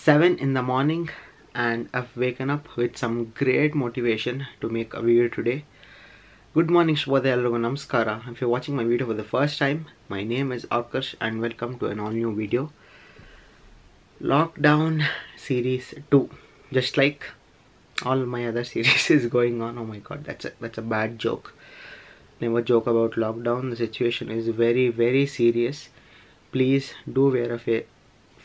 7 in the morning and I've waken up with some great motivation to make a video today. Good morning, Shubhodaya, Elrigu Namaskara. If you're watching my video for the first time, my name is Akash and welcome to an all new video. Lockdown series 2. Just like all my other series is going on. Oh my god, that's a bad joke. Never joke about lockdown. The situation is very serious. Please do wear a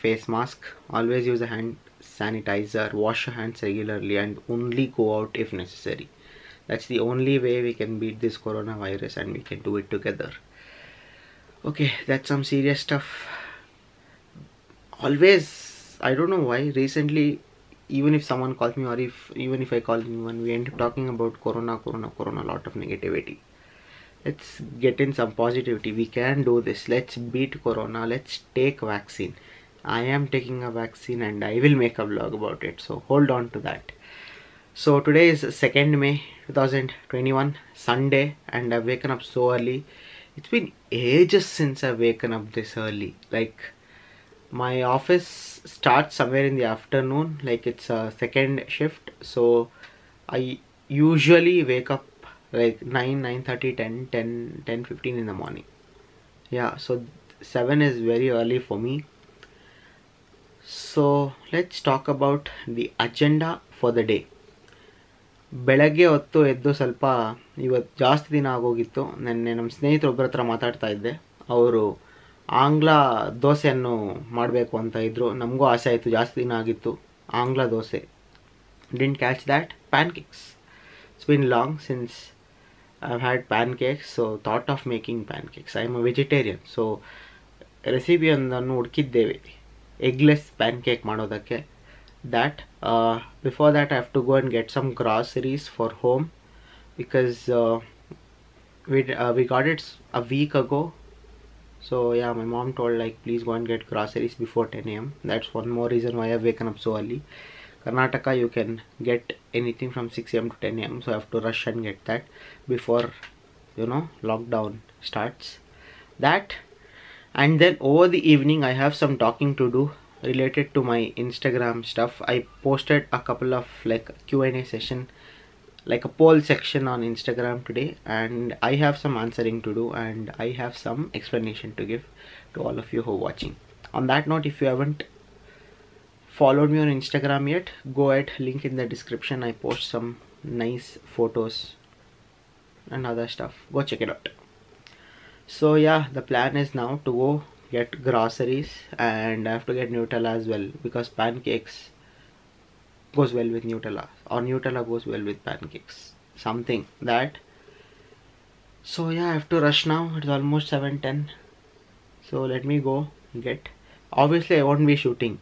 face mask. Always use a hand sanitizer. Wash your hands regularly and only go out if necessary. That's the only way we can beat this coronavirus and we can do it together. Okay, that's some serious stuff. Always, I don't know why, recently, even if someone calls me or even if I call anyone, we end up talking about corona, a lot of negativity. Let's get in some positivity. We can do this. Let's beat corona. Let's take vaccine. I am taking a vaccine and I will make a vlog about it. So hold on to that. So today is 2nd May 2021, Sunday, and I've waken up so early. It's been ages since I've waken up this early. Like, my office starts somewhere in the afternoon, like it's a second shift. So I usually wake up like 9:30, 10:15 in the morning. Yeah, so 7 is very early for me. So let's talk about the agenda for the day. ಬೆಳಗ್ಗೆ ಹೊತ್ತು ಎದ್ದು ಸ್ವಲ್ಪ ಇವತ್ತು ಜಾಸ್ತಿ ದಿನ ಆಗೋಗಿತ್ತು. ನೆನ್ನೆ ನಮ್ಮ ಸ್ನೇಹಿತರು ಒಬ್ಬರ ಹತ್ರ ಮಾತಾಡ್ತಾ ಇದ್ದೆ. ಅವರು ಆಂಗ್ಲ ದೋಸೆಯನ್ನು ಮಾಡಬೇಕು ಅಂತ ಇದ್ರು. ನಮಗೂ ಆಸೆ ಆಯಿತು, ಜಾಸ್ತಿ ದಿನ ಆಗಿತ್ತು ಆಂಗ್ಲ dosa. Didn't catch that pancakes. It's been long since I've had pancakes, so thought of making pancakes. I am a vegetarian, so recipe ondanu ಹುಡುಕಿದ್ದೇವೆ eggless pancake ಮಾಡೋದಕ್ಕೆ. That before that I have to go and get some groceries for home because we got it a week ago. So yeah, my mom told like please go and get groceries before 10 AM. That's one more reason why I've waken up so early. Karnataka, you can get anything from 6 AM to 10 AM, so I have to rush and get that before, you know, lockdown starts. That, and then over the evening I have some talking to do related to my Instagram stuff. I posted a couple of like Q&A session, like a poll section on Instagram today, and I have some answering to do and I have some explanation to give to all of you who are watching. On that note, if you haven't followed me on Instagram yet, go ahead, link in the description. I post some nice photos and other stuff. Go check it out. So yeah, the plan is now to go get groceries and I have to get Nutella as well because pancakes goes well with Nutella or Nutella goes well with pancakes, something that. So yeah, I have to rush now. It's almost 7:10, so let me go get. Obviously I won't be shooting.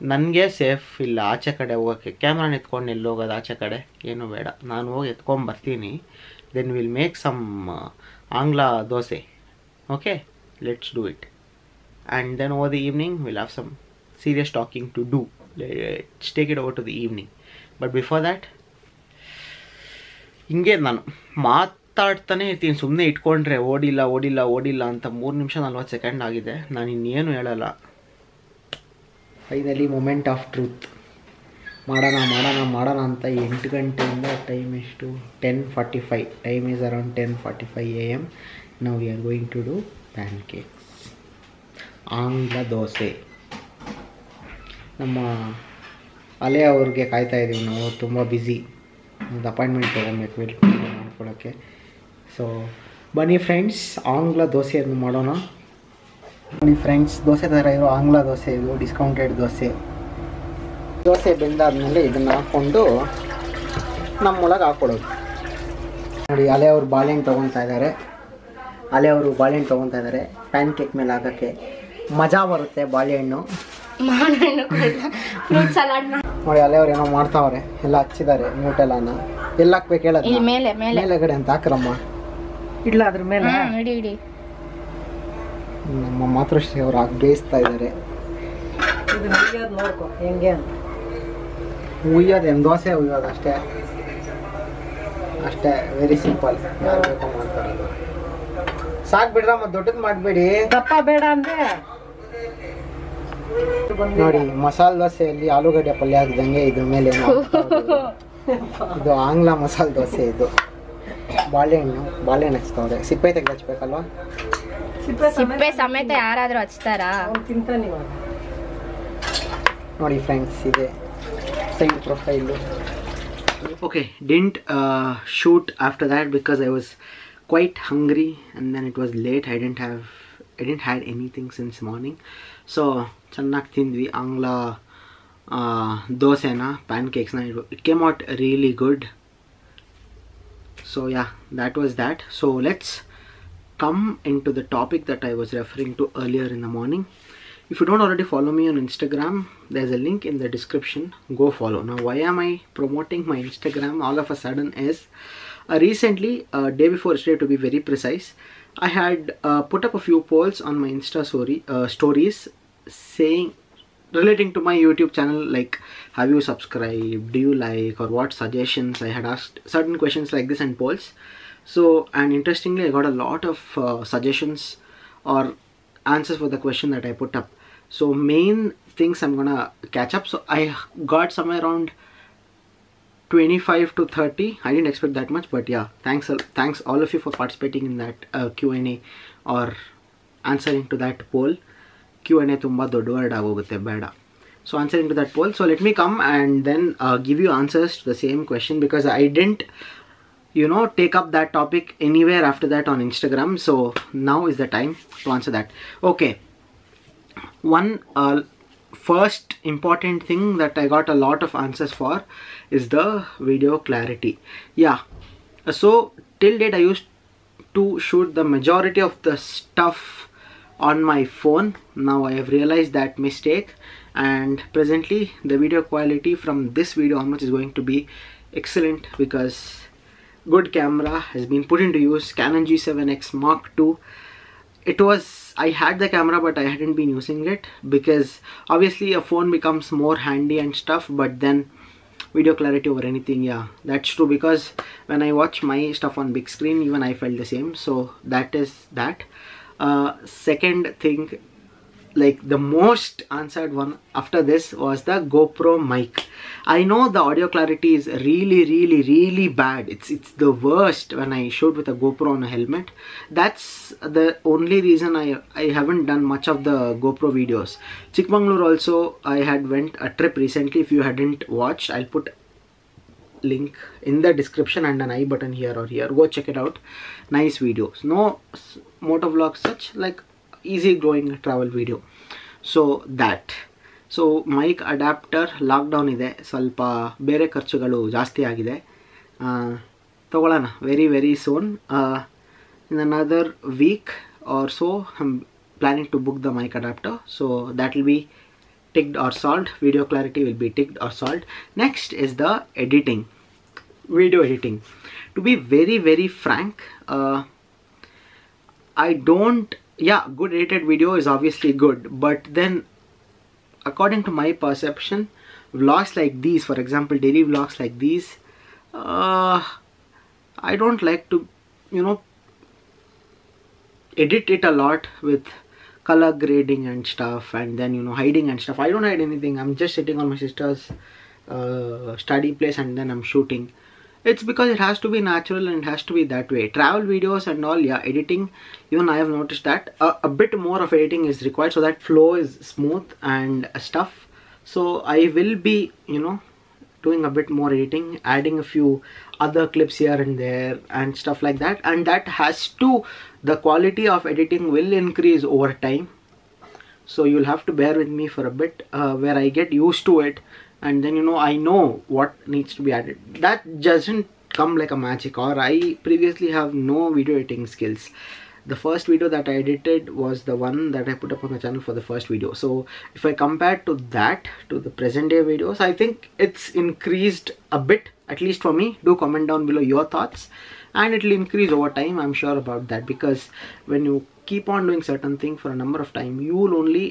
ನನಗೆ safe ಇಲ್ಲ ಆಚೆ ಕಡೆ ಹೋಗೋಕ್ಕೆ. ಕ್ಯಾಮ್ರಾನ ಎತ್ಕೊಂಡು ಎಲ್ಲಿ ಹೋಗೋದು ಆಚೆ ಕಡೆ, ಏನೂ ಬೇಡ, ನಾನು ಹೋಗಿ ಎತ್ಕೊಂಬರ್ತೀನಿ. ದೆನ್ ವಿಲ್ ಮೇಕ್ ಸಮ್ ಆಂಗ್ಲ dosa. Okay, let's do it. And then over the evening will have some serious talking to do. Let's take it over to the evening. But before that ಹಿಂಗೆ ನಾನು ಮಾತಾಡ್ತಾನೆ ಇರ್ತೀನಿ. ಸುಮ್ಮನೆ ಇಟ್ಕೊಂಡ್ರೆ ಓಡಿಲ್ಲ ಅಂತ 3 ನಿಮಿಷ 40 ಸೆಕೆಂಡ್ ಆಗಿದೆ. ನಾನು ಇನ್ನೇನು ಹೇಳಲ್ಲ. Finally moment of truth. ಮಾಡೋಣ ಅಂತ 8 ಗಂಟೆಯಿಂದ ಟೈಮ್ ಎಷ್ಟು, 10:45. Time is around 10:45 AM. ನಾವು we are going to do pancakes, ಆಂಗ್ಲ ದೋಸೆ. ನಮ್ಮ ಅಲೆ ಅವ್ರಿಗೆ ಕಾಯ್ತಾ ಇದ್ದೀವಿ ನಾವು, ತುಂಬ ಬ್ಯುಸಿ. ಒಂದು ಅಪಾಯಿಂಟ್ಮೆಂಟ್ ತೊಗೊಬೇಕು ವೆಲ್ಟ್ ಮಾಡ್ಕೊಳ್ಳೋಕ್ಕೆ. ಸೊ ಬನ್ನಿ ಫ್ರೆಂಡ್ಸ್, ಆಂಗ್ಲ ದೋಸೆಯನ್ನು ಮಾಡೋಣ. ಬನ್ನಿ ಫ್ರೆಂಡ್ಸ್, ದೋಸೆ ಥರ ಇರೋ ಆಂಗ್ಲ ದೋಸೆ ಇದು, ಡಿಸ್ಕೌಂಟೆಡ್ ದೋಸೆ. ದೋಸೆ ಬೆಂದಾದ್ಮೇಲೆ ಇದನ್ನು ಹಾಕ್ಕೊಂಡು ನಮ್ಮೊಳಗೆ ಹಾಕ್ಕೊಡೋದು. ನೋಡಿ, ಅಲೆ ಅವರು ಬಾಳೆಹಣ್ಣು ತೊಗೊತಾ ಇದ್ದಾರೆ. ಪ್ಯಾನ್ ಕೇಕ್ ಮೇಲೆ ಹಾಕೋಕ್ಕೆ ಮಜಾ ಬರುತ್ತೆ. ಬಾಳೆಹಣ್ಣು ನೋಡಿ, ಅಲೆ ಅವ್ರು ಏನೋ ಮಾಡ್ತಾವ್ರೆ, ಎಲ್ಲ ಹಚ್ಚಿದ್ದಾರೆ ನ್ಯೂಟೆಲ್ಲಾನ. ಎಲ್ಲ ಹಾಕ್ಬೇಕು ಹೇಳೋದು, ಮೇಲೆಗಡೆ ಅಂತ ಹಾಕ್ರಮ್ಮ. ಇಲ್ಲ ಅದ್ರ ಮೇಲೆ ನಮ್ಮ ಮಾತೃಶ್ರೀ ಅವರು ಬೇಯಿಸ್ತಾ ಇದ್ದಾರೆ. ನೋಡ್ಕೊ ಹೆಂಗೆ ಅಂತ ಉಯ್ಯೋದು, ದೋಸೆ ಉಯ್ಯೋದು ಅಷ್ಟೇ ವೆರಿ ಸಿಂಪಲ್. ಯಾರು ಬೇಕೋ ಮಾಡ್ತಾರೆ. ಸಾಕು ಬಿಡ್ರಮ್ಮ, ದೊಡ್ಡದು ಮಾಡಬೇಡಿ. ದಪ್ಪ ಬೇಡ ಅಂದರೆ ನೋಡಿ ಮಸಾಲೆ ದೋಸೆಯಲ್ಲಿ ಆಲೂಗಡ್ಡೆ ಪಲ್ಯ ಹಾಕಿದಂಗೆ ಇದ್ರ ಮೇಲೆ ಇದು ಆಂಗ್ಲ ಮಸಾಲೆ ದೋಸೆ. ಇದು ಬಾಳೆಹಣ್ಣು ಹಚ್ತವ್ರೆ. ಸಿಪ್ಪೆ ತೆಗೆದು ಹಚ್ಬೇಕಲ್ವಾ? ಸಿಪ್ಪೆ ಸಮೇತ ಯಾರಾದ್ರೂ ಹಚ್ತಾರಾ? ನೋಡಿ ಫ್ರೆಂಡ್ಸ್, ಇದೆ side profile. Okay, didn't shoot after that because I was quite hungry and then it was late. I didn't had anything since morning. So ಚೆನ್ನಾಗಿ ತಿಂದ್ವಿ ಆಂಗ್ಲ ದೋಸೆನ, ಪ್ಯಾನ್ಕೇಕ್ಸ್ನ. It came out really good. So yeah, that was that. So let's come into the topic that I was referring to earlier in the morning. If you don't already follow me on Instagram, there's a link in the description. Go follow. Now, why am I promoting my Instagram all of a sudden is recently, day before yesterday to be very precise, I had put up a few polls on my Insta stories saying, relating to my YouTube channel, like have you subscribed, do you like, or what suggestions. I had asked certain questions like this in polls. So, and interestingly, I got a lot of suggestions or answers for the question that I put up. So main things I'm gonna catch up. So I got somewhere around 25 to 30. I didn't expect that much, but yeah, thanks all of you for participating in that Q&A or answering to that poll. Q&A tumba doddu word agogutte beda. So answering to that poll. So let me come and then give you answers to the same question, because I didn't take up that topic anywhere after that on Instagram. So now is the time to answer that. Okay, one first important thing that I got a lot of answers for is the video clarity. Yeah, so till date I used to shoot the majority of the stuff on my phone. Now I have realized that mistake, and presently the video quality from this video onwards is going to be excellent, because good camera has been put into use. Canon G7X Mark II. I had the camera but I hadn't been using it, because obviously a phone becomes more handy and stuff, but then video clarity over anything, yeah, that's true, because when I watch my stuff on big screen, even I felt the same. So that is that. Second thing, like the most answered one after this, was the GoPro mic. I know the audio clarity is really bad. It's the worst when I shoot with a GoPro on a helmet. That's the only reason I haven't done much of the GoPro videos. Chikmagalur also, I had went a trip recently. If you hadn't watched, I'll put link in the description and an I button here or here. Go check it out. Nice videos. No motovlog such, like easy going travel video. So that. So mic adapter lockdown ಇದೆ, ಸ್ವಲ್ಪ ಬೇರೆ ಖರ್ಚುಗಳು ಜಾಸ್ತಿ ಆಗಿದೆ. ತಗೊಳ್ಳೋಣ very soon. In another week or so I am planning to book the mic adapter. So that will be ticked or solved. Video clarity will be ticked or solved. Next is the editing, video editing. To be very frank, I don't, yeah, good edited video is obviously good, but then according to my perception, vlogs like these, for example daily vlogs like these, I don't like to edit it a lot with color grading and stuff, and then hiding and stuff. I don't hide anything. I'm just sitting on my sister's study place and then I'm shooting. It's because it has to be natural and it has to be that way. Travel videos and all, yeah, editing, even I have noticed that a bit more of editing is required so that flow is smooth and stuff. So I will be doing a bit more editing, adding a few other clips here and there and stuff like that, and that has to, the quality of editing will increase over time. So you'll have to bear with me for a bit, where I get used to it, and then I know what needs to be added. That doesn't come like a magic, or I previously have no video editing skills. The first video that I edited was the one that I put up on the channel for the first video. So if I compare to that, to the present day videos, I think it's increased a bit, at least for me. Do comment down below your thoughts, and it will increase over time, I'm sure about that, because when you keep on doing certain thing for a number of time, you will only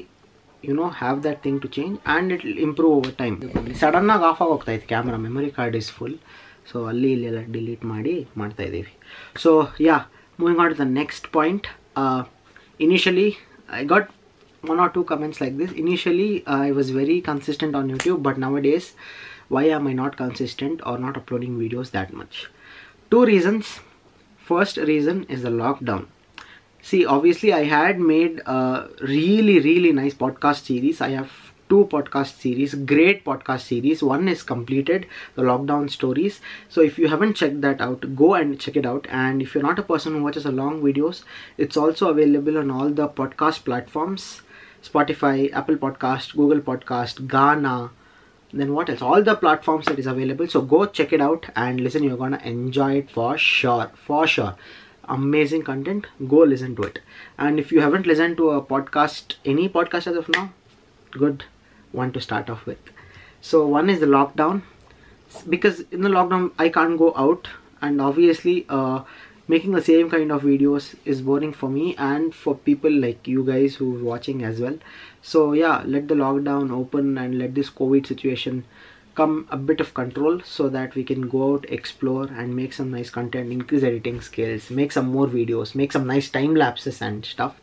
have that thing to change, and it will improve over time. Sudden ಆಗಿ of ಆಗೋಗ್ತಾ ಇತ್ತು camera, memory card is full. So ಅಲ್ಲಿ ಇಲ್ಲೆಲ್ಲ delete ಮಾಡ್ತಾ ಇದ್ದೀವಿ. So yeah, moving on to the next point. Initially I got one or two comments like this. Initially I was very consistent on YouTube, but nowadays why am I not consistent or not uploading videos that much? Two reasons. First reason is the lockdown. See, obviously I had made a really nice podcast series. I have two podcast series, great podcast series. One is completed, the lockdown stories. So if you haven't checked that out, go and check it out. And if you're not a person who watches a long videos, it's also available on all the podcast platforms: Spotify, Apple Podcast, Google Podcast, Ghana, then what else, all the platforms that is available. So go check it out and listen. You're gonna enjoy it for sure. Amazing content. Go listen to it. And if you haven't listened to a podcast, any podcast as of now, good one to start off with. So one is the lockdown, because in the lockdown I can't go out, and obviously making the same kind of videos is boring for me and for people like you guys who are watching as well. So yeah, let the lockdown open and let this COVID situation come a bit of control, so that we can go out, explore and make some nice content, increase editing skills, make some more videos, make some nice time lapses and stuff.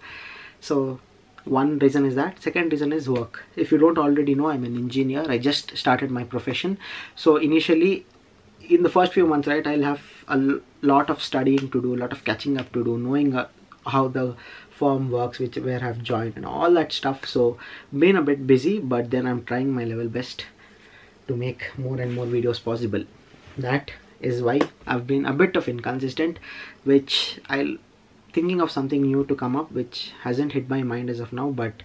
So one reason is that. Second reason is work. If you don't already know, I'm an engineer. I just started my profession. So initially in the first few months, right, I'll have a lot of studying to do, a lot of catching up to do, knowing how the firm works, where I've joined and all that stuff. So been a bit busy, but then I'm trying my level best to make more and more videos possible. That is why I've been a bit of inconsistent, which I'll thinking of something new to come up, which hasn't hit my mind as of now, but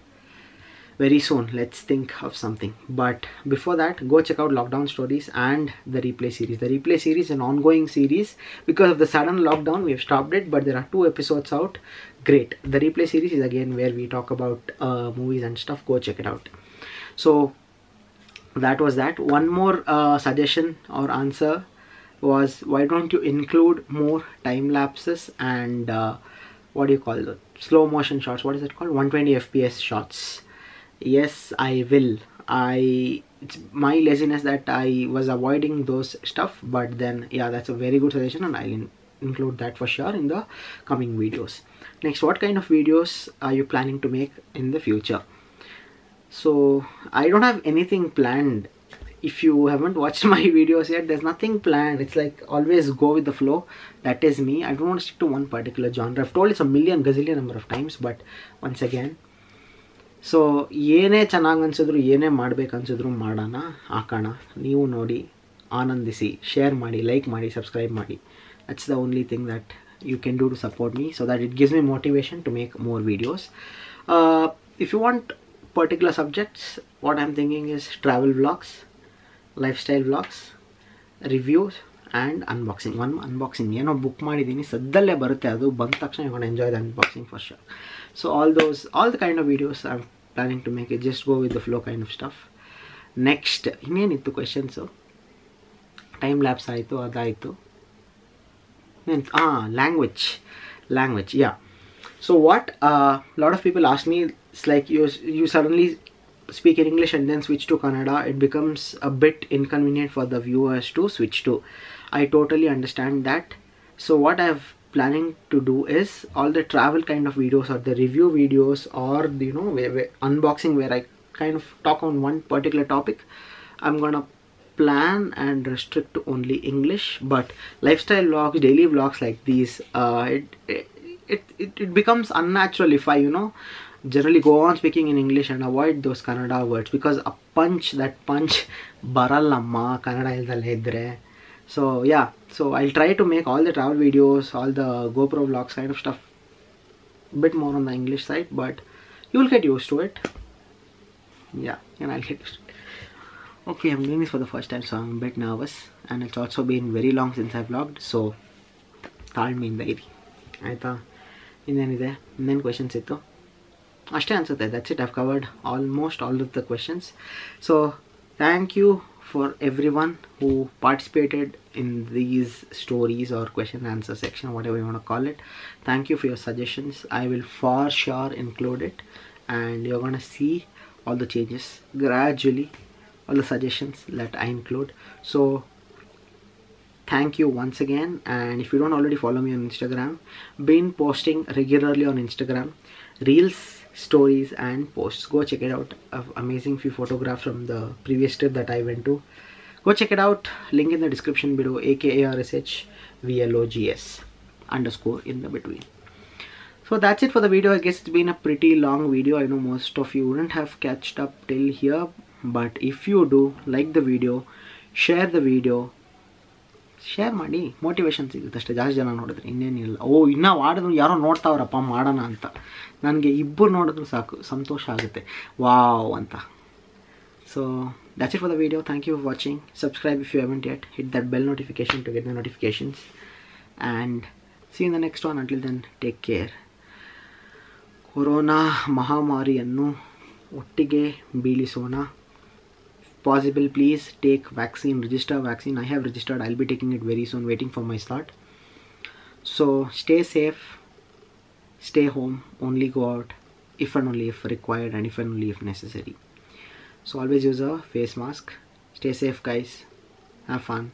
very soon let's think of something. But before that, go check out Lockdown Stories and the Replay series. The Replay series is an ongoing series. Because of the sudden lockdown we have stopped it, but there are 2 episodes out. Great. The Replay series is again where we talk about movies and stuff. Go check it out. So that was that. One more suggestion or answer was, why don't you include more time lapses and what do you call it, slow motion shots, what is it called, 120 fps shots. Yes, I will. It's my laziness that I was avoiding those stuff, but then yeah, that's a very good suggestion and I'll include that for sure in the coming videos. Next, what kind of videos are you planning to make in the future? So I don't have anything planned. If you haven't watched my videos yet, there's nothing planned. It's like always go with the flow. That is me. I don't want to stick to one particular genre. I've told it a million gazillion number of times, but once again, so ಏನೇ ಚೆನ್ನಾಗಿ ಅನ್ಸಿದ್ರು, ಏನೇ ಮಾಡ್ಬೇಕು ಅನ್ಸಿದ್ರು ಮಾಡೋಣ, ಹಾಕೋಣ. ನೀವು ನೋಡಿ, ಆನಂದಿಸಿ, share ಮಾಡಿ, ಲೈಕ್ ಮಾಡಿ, ಸಬ್ಸ್ಕ್ರೈಬ್ ಮಾಡಿ. That's the only thing that you can do to support me, so that it gives me motivation to make more videos. If you want particular subjects, what I'm thinking is travel vlogs, lifestyle vlogs, reviews and unboxing. One unboxing ಏನೋ book ಮಾಡಿದ್ದೀನಿ, ಸದ್ದಲ್ಲೇ ಬರುತ್ತೆ, ಅದು ಬಂದ ತಕ್ಷಣ you gonna enjoy the unboxing for sure. So all the kind of videos I'm planning to make it, just go with the flow kind of stuff. Next, ಇನ್ನೇನಿತ್ತು questions? Time lapse ಆಯಿತು, ಅದಾಯಿತು. language, yeah. So what a lot of people ask me, it's like you suddenly speak in English and then switch to Kannada. It becomes a bit inconvenient for the viewers to switch to. I totally understand that. So what I've planning to do is all the travel kind of videos or the review videos or where unboxing, where I kind of talk on one particular topic, I'm gonna plan and restrict to only English. But lifestyle vlogs, daily vlogs like these, it becomes unnatural if I generally go on speaking in English and avoid those Kannada words, because that punch baralamma Kannada ildale idre. So yeah, so I'll try to make all the travel videos, all the GoPro vlogs kind of stuff a bit more on the English side, but you'll get used to it. Yeah, and I'll get used to it. Okay, I'm doing this for the first time, so I'm a bit nervous, and it's also been very long since I've vlogged, so ತಾಳ್ಮೆಯಿಂದ ಇರಿ ಆಯಿತಾ. ಇನ್ನೇನಿದೆ, ಇನ್ನೇನು questions ಇತ್ತು ಅಷ್ಟೇ ಅನ್ಸುತ್ತೆ. that's it. I've covered almost all of the questions. So thank you for everyone who participated in these stories or question and answer section, whatever you want to call it. Thank you for your suggestions. I will for sure include it, and you're gonna see all the changes gradually, all the suggestions that I include. So thank you once again. And if you don't already follow me on Instagram, been posting regularly on Instagram reels, stories and posts. Go check it out. Amazing few photographs from the previous trip that I went to. Go check it out. Link in the description below. AKARSHVLOGS _ in the between. So that's it for the video. I guess it's been a pretty long video. I know most of you wouldn't have catched up till here, but if you do like the video, share the video. Share ಮಾಡಿ, motivation ಸಿಗುತ್ತೆ ಅಷ್ಟೇ. ಜಾಸ್ತಿ ಜನ ನೋಡಿದ್ರೆ ಇನ್ನೇನಿಲ್ಲ. ಇನ್ನೂ ಮಾಡಿದ್ರು ಯಾರೋ ನೋಡ್ತಾವ್ರಪ್ಪ ಮಾಡೋಣ ಅಂತ. ನನಗೆ ಇಬ್ಬರು ನೋಡಿದ್ರು ಸಾಕು, ಸಂತೋಷ ಆಗುತ್ತೆ, ವಾವ್ ಅಂತ. So that's it for the video. Thank you for watching. Subscribe if you haven't yet. Hit that bell notification to get the notifications. And see you in the next one. Until then, take care. Corona ಮಹಾಮಾರಿಯನ್ನು ಒಟ್ಟಿಗೆ ಬೀಳಿಸೋಣ. Possible, please take vaccine, register vaccine. I have registered. I'll be taking it very soon, waiting for my slot. So stay safe, stay home, only go out if and only if required, and if and only if necessary. So always use a face mask. Stay safe guys, have fun.